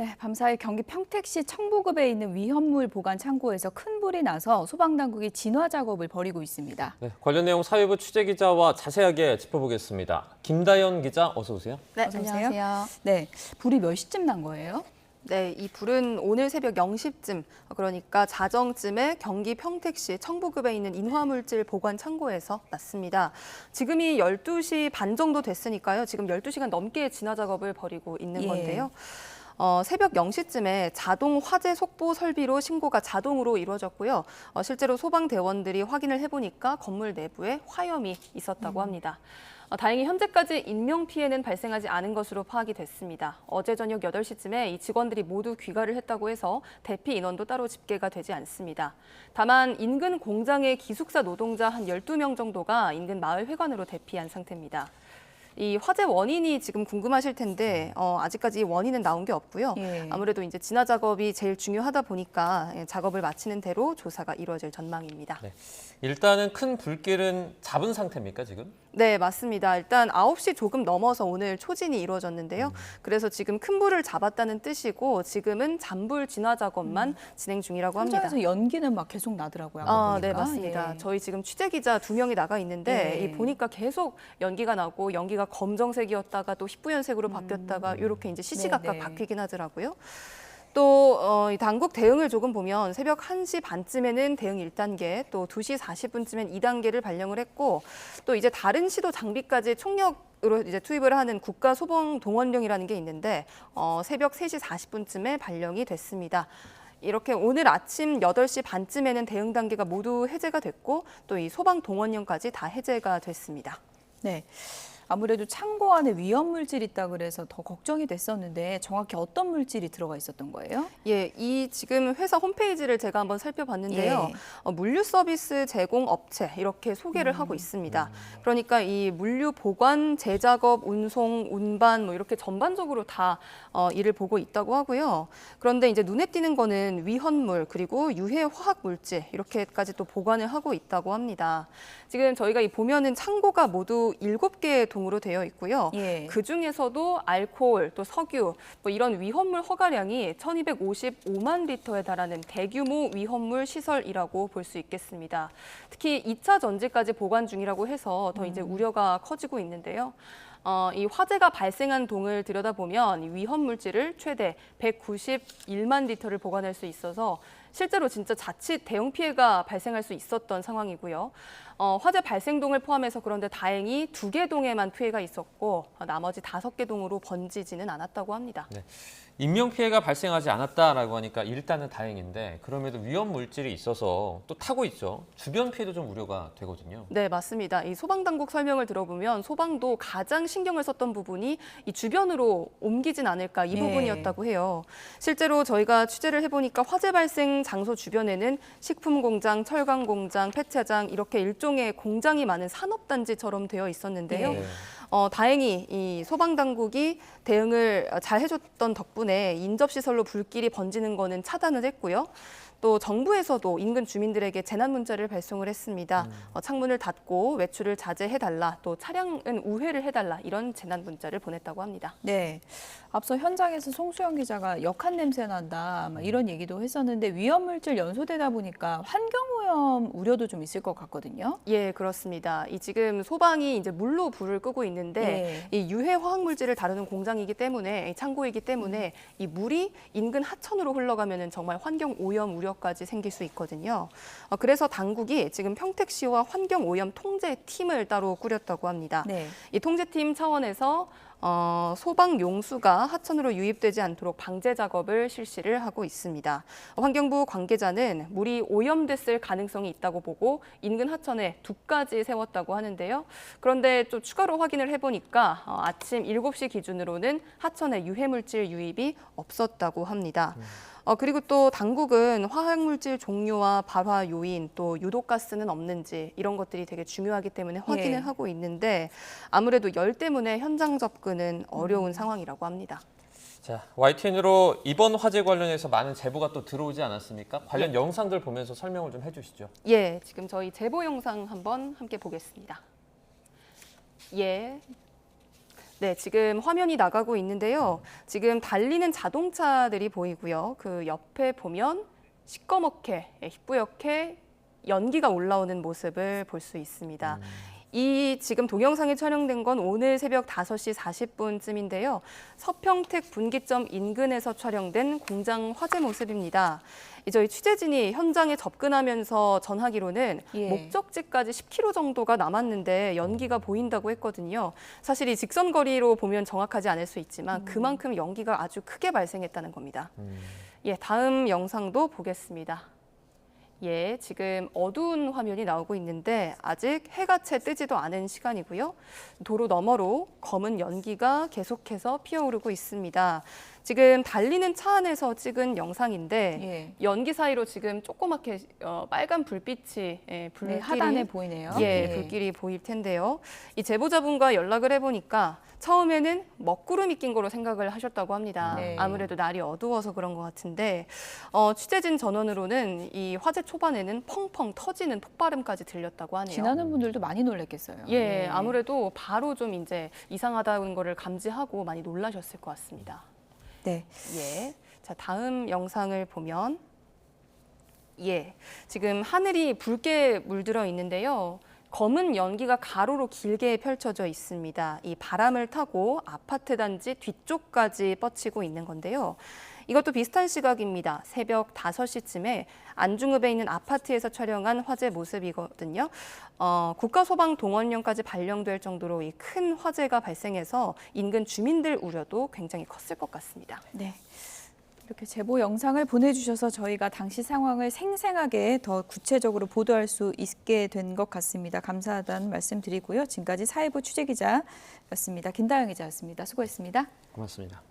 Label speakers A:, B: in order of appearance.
A: 네, 밤사이 경기 평택시 청부급에 있는 위험물 보관 창고에서 큰 불이 나서 소방당국이 진화 작업을 벌이고 있습니다.
B: 네, 관련 내용 사회부 취재기자와 자세하게 짚어보겠습니다. 김다연 기자, 어서 오세요.
C: 네,
A: 어서 오세요.
C: 안녕하세요.
A: 네, 불이 몇 시쯤 난 거예요?
C: 네, 이 불은 오늘 새벽 0시쯤, 그러니까 자정쯤에 경기 평택시 청부급에 있는 인화물질 보관 창고에서 났습니다. 지금이 12시 반 정도 됐으니까요. 지금 12시간 넘게 진화 작업을 벌이고 있는 건데요. 새벽 0시쯤에 자동 화재 속보 설비로 신고가 자동으로 이루어졌고요. 실제로 소방대원들이 확인을 해보니까 건물 내부에 화염이 있었다고 합니다. 다행히 현재까지 인명피해는 발생하지 않은 것으로 파악이 됐습니다. 어제 저녁 8시쯤에 이 직원들이 모두 귀가를 했다고 해서 대피 인원도 따로 집계가 되지 않습니다. 다만 인근 공장의 기숙사 노동자 한 12명 정도가 인근 마을 회관으로 대피한 상태입니다. 이 화재 원인이 지금 궁금하실 텐데 아직까지 원인은 나온 게 없고요.
A: 예.
C: 아무래도 이제 진화 작업이 제일 중요하다 보니까 작업을 마치는 대로 조사가 이루어질 전망입니다.
B: 네, 일단은 큰 불길은 잡은 상태입니까, 지금?
C: 네, 맞습니다. 일단 9시 조금 넘어서 오늘 초진이 이루어졌는데요. 그래서 지금 큰 불을 잡았다는 뜻이고 지금은 잔불 진화 작업만 진행 중이라고 합니다.
A: 현장에서 연기는 막 계속 나더라고요. 아까 보니까.
C: 네, 맞습니다.
A: 예.
C: 저희 지금 취재기자 2명이 나가 있는데
A: 예.
C: 이 보니까 계속 연기가 나고 연기가 검정색이었다가 또 희뿌연색으로 바뀌었다가 이렇게 이제 시시각각
A: 네, 네.
C: 바뀌긴 하더라고요. 또 이 당국 대응을 조금 보면 새벽 1시 반쯤에는 대응 1단계, 또 2시 40분쯤엔 2단계를 발령을 했고 또 이제 다른 시도 장비까지 총력으로 이제 투입을 하는 국가소방동원령이라는 게 있는데 새벽 3시 40분쯤에 발령이 됐습니다. 이렇게 오늘 아침 8시 반쯤에는 대응 단계가 모두 해제가 됐고 또 이 소방동원령까지 다 해제가 됐습니다.
A: 네. 아무래도 창고 안에 위험 물질이 있다 그래서 더 걱정이 됐었는데 정확히 어떤 물질이 들어가 있었던 거예요?
C: 예, 이 지금 회사 홈페이지를 제가 한번 살펴봤는데요.
A: 예.
C: 물류 서비스 제공 업체 이렇게 소개를 하고 있습니다. 그러니까 이 물류 보관, 재작업, 운송, 운반 뭐 이렇게 전반적으로 다 일을 보고 있다고 하고요. 그런데 이제 눈에 띄는 거는 위헌물 그리고 유해 화학 물질 이렇게까지 또 보관을 하고 있다고 합니다. 지금 저희가 이 보면은 창고가 모두 7개의 동으로 되어 있고요.
A: 예.
C: 그 중에서도 알코올, 또 석유, 뭐 이런 위험물 허가량이 1,255만 리터에 달하는 대규모 위험물 시설이라고 볼 수 있겠습니다. 특히 2차 전지까지 보관 중이라고 해서 더 이제 우려가 커지고 있는데요. 이 화재가 발생한 동을 들여다보면 이 위험 물질을 최대 191만 리터를 보관할 수 있어서 실제로 진짜 자칫 대형 피해가 발생할 수 있었던 상황이고요. 화재 발생 동을 포함해서 그런데 다행히 2개 동에만 피해가 있었고 나머지 5개 동으로 번지지는 않았다고 합니다.
B: 네. 인명피해가 발생하지 않았다라고 하니까 일단은 다행인데 그럼에도 위험 물질이 있어서 또 타고 있죠. 주변 피해도 좀 우려가 되거든요.
C: 네, 맞습니다. 이 소방당국 설명을 들어보면 소방도 가장 신경을 썼던 부분이 이 주변으로 옮기진 않을까 이
A: 네.
C: 부분이었다고 해요. 실제로 저희가 취재를 해보니까 화재 발생 장소 주변에는 식품 공장, 철강 공장, 폐차장 이렇게 일종의 공장이 많은 산업단지처럼 되어 있었는데요.
A: 네.
C: 다행히 이 소방당국이 대응을 잘 해줬던 덕분에 인접시설로 불길이 번지는 거는 차단을 했고요. 또 정부에서도 인근 주민들에게 재난 문자를 발송을 했습니다. 창문을 닫고 외출을 자제해달라, 또 차량은 우회를 해달라 이런 재난 문자를 보냈다고 합니다.
A: 네. 앞서 현장에서 송수영 기자가 역한 냄새 난다 막 이런 얘기도 했었는데 위험 물질 연소되다 보니까 환경 오염 우려도 좀 있을 것 같거든요.
C: 예, 그렇습니다. 이 지금 소방이 이제 물로 불을 끄고 있는데 이 유해 화학 물질을 다루는 공장이기 때문에 이 창고이기 때문에 이 물이 인근 하천으로 흘러가면은 정말 환경 오염 우려까지 생길 수 있거든요. 그래서 당국이 지금 평택시와 환경 오염 통제 팀을 따로 꾸렸다고 합니다.
A: 네.
C: 이 통제팀 차원에서 소방 용수가 하천으로 유입되지 않도록 방제 작업을 실시를 하고 있습니다. 환경부 관계자는 물이 오염됐을 가능성이 있다고 보고 인근 하천에 둑까지 세웠다고 하는데요. 그런데 또 추가로 확인을 해보니까 아침 7시 기준으로는 하천에 유해물질 유입이 없었다고 합니다. 그리고 또 당국은 화학물질 종류와 발화 요인, 또 유독가스는 없는지 이런 것들이 되게 중요하기 때문에 확인을
A: 예.
C: 하고 있는데 아무래도 열 때문에 현장 접근은 어려운 상황이라고 합니다.
B: 자, YTN으로 이번 화재 관련해서 많은 제보가 또 들어오지 않았습니까? 관련 영상들 보면서 설명을 좀 해주시죠.
C: 예, 지금 저희 제보 영상 한번 함께 보겠습니다. 예. 네, 지금 화면이 나가고 있는데요. 지금 달리는 자동차들이 보이고요. 그 옆에 보면 시꺼멓게, 희뿌옇게 연기가 올라오는 모습을 볼 수 있습니다. 이 지금 동영상이 촬영된 건 오늘 새벽 5시 40분쯤인데요. 서평택 분기점 인근에서 촬영된 공장 화재 모습입니다. 저희 취재진이 현장에 접근하면서 전하기로는
A: 예.
C: 목적지까지 10km 정도가 남았는데 연기가 보인다고 했거든요. 사실 이 직선 거리로 보면 정확하지 않을 수 있지만 그만큼 연기가 아주 크게 발생했다는 겁니다. 예, 다음 영상도 보겠습니다. 예, 지금 어두운 화면이 나오고 있는데 아직 해가 채 뜨지도 않은 시간이고요. 도로 너머로 검은 연기가 계속해서 피어오르고 있습니다. 지금 달리는 차 안에서 찍은 영상인데
A: 예.
C: 연기 사이로 지금 조그맣게 빨간 불빛이
A: 네,
C: 불길이
A: 하단에 보이네요.
C: 예,
A: 네.
C: 불길이 보일 텐데요. 이 제보자분과 연락을 해보니까 처음에는 먹구름이 낀 거로 생각을 하셨다고 합니다.
A: 네.
C: 아무래도 날이 어두워서 그런 것 같은데 취재진 전원으로는 이 화재 초반에는 펑펑 터지는 폭발음까지 들렸다고 하네요.
A: 지나는 분들도 많이 놀랐겠어요.
C: 예,
A: 네.
C: 아무래도 바로 좀 이제 이상하다는 거를 감지하고 많이 놀라셨을 것 같습니다.
A: 네.
C: 예. 자, 다음 영상을 보면 예. 지금 하늘이 붉게 물들어 있는데요. 검은 연기가 가로로 길게 펼쳐져 있습니다. 이 바람을 타고 아파트 단지 뒤쪽까지 뻗치고 있는 건데요. 이것도 비슷한 시각입니다. 새벽 5시쯤에 안중읍에 있는 아파트에서 촬영한 화재 모습이거든요. 국가소방동원령까지 발령될 정도로 이 큰 화재가 발생해서 인근 주민들 우려도 굉장히 컸을 것 같습니다.
A: 네. 이렇게 제보 영상을 보내주셔서 저희가 당시 상황을 생생하게 더 구체적으로 보도할 수 있게 된 것 같습니다. 감사하다는 말씀드리고요. 지금까지 사회부 취재기자였습니다. 김다영 기자였습니다. 수고했습니다.
B: 고맙습니다.